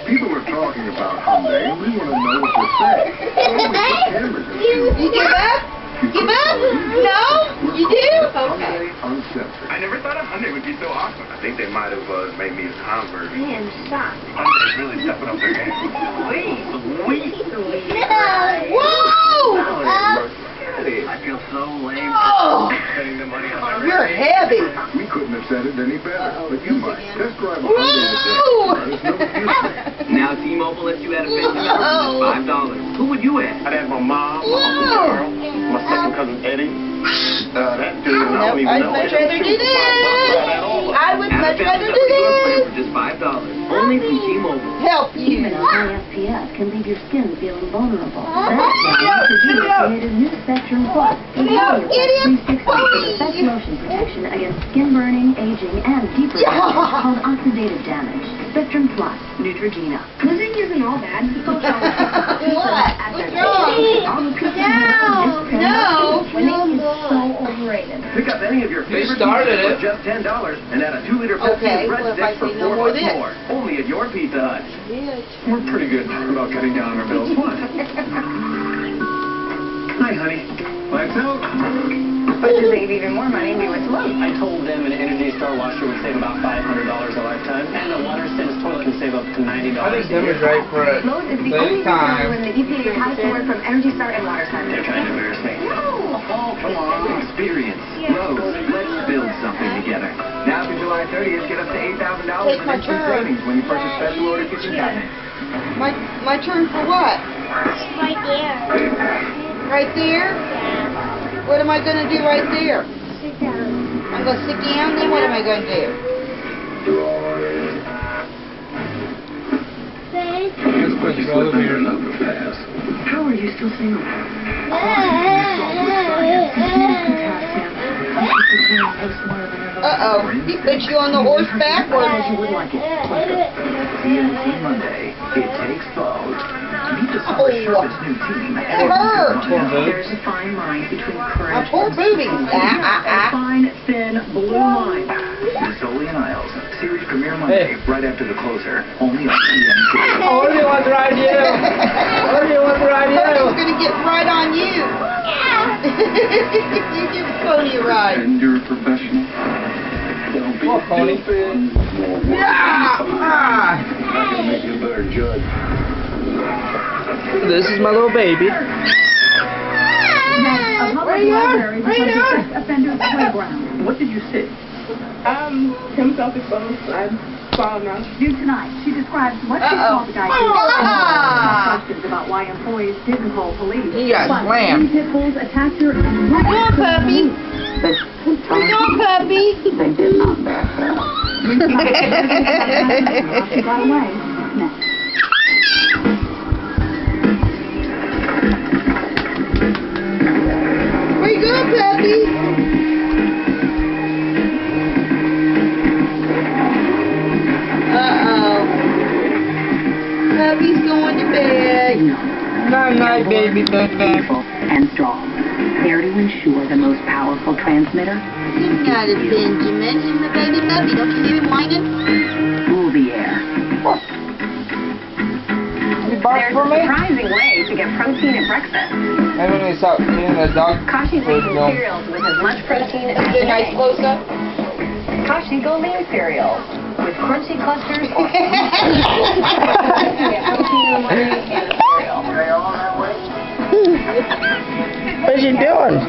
People are talking about Hyundai, and we want to know what to say. You give up? Give up? No? You do? Okay. Uncensored. I never thought a Hyundai would be so awesome. I think they might have made me a convert. I am shocked. Hyundai's really stepping up their game. Sweet. Whoa! I feel so lame Oh! spending the money on my You're heavy. We couldn't have said it any better, but you might. Test drive a Whoa! Hyundai today. There's no excuse. Now T-Mobile lets you add a family member for just $5. Who would you add? I'd have my mom, my Uncle Carl, my second cousin Eddie. That dude, I don't even I'd know. much rather do this. I would Add a much rather family do member to your plan this. for just $5. Only from T-Mobile. Help you. Even a high SPF can leave your skin feeling vulnerable. That's why Neutrogena created new Spectrum Plus. Get him! 360 for the best motion protection against skin burning, aging, and deeper damage called oxidative damage. Spectrum Plus, Neutrogena. Losing isn't all bad. What? What's wrong? No. So overrated. Pick up any of your favorite started pizzas it. for just $10 and add a 2-liter Okay, Pepsi well, if I breadsticks for say no more $4 this. more. Only at your Pizza Hut. We're pretty good about cutting down on our bills. What? Hi, honey. Lights out? But to save even more money, we went to Lowe's. I told them an Energy Star washer would save about $500 a lifetime, and a water sense toilet can save up to $90 I think Tim is right for it. Lowe's is the only retailer in the EPA's highest award from Energy Star and Water Sun. They're trying to embarrass me. Oh, come on. Experience. Lowe's. Let's build something together. Now through July 30th, get up to $8,000 Take in my instant turn. savings when you purchase special order kitchen cabinets. My turn for what? Right there. Right there? What am I going to do right there? Sit down. I'm going to sit down, then what am I going to do? Face. Just put your other here. How are you still single? Uh-oh. He put you on the horse backwards. You would like it. CNC Monday. It takes both. Meet the summer's sharpest new team. It hurt. There's a fine line between My courage poor boobies. a fine, thin, blue line. Rizzoli and Isles. Series premiere Monday, right after the closer. Only on CNC. Oh, what do you want to ride you? What do you want to ride I thought he was you? going to get right on you. You give Cody a ride. And you're a professional. Don't be Come on, Coney. Yeah. Ah. That'll make you a better judge. This is my little baby. A public library becomes a offender's playground. What did you see? Him self-exposed. I saw him out. Due tonight, she describes what she Uh-oh. saw the guy do. Ah. Questions about why employees didn't call police. He got But slammed. three pit bulls attacked her. Come on, puppy. Come on, puppy. They did not back down. She got away. Next. Where you going, puppy? Uh-oh. Puppy's going to bed. Night, baby, baby. And strong. There to ensure the most powerful transmitter. You got it, Benjamin. You're my baby puppy. Don't you hear him whining? Bouvier. You bark There's for a me? surprising way to get protein at breakfast. Maybe when you stop eating the dog Kashi food, Lean go. cereals with as much protein as Is it a nice today. close-up? Kashi Go Lean cereal with crunchy clusters or protein in the cereal. What you doing?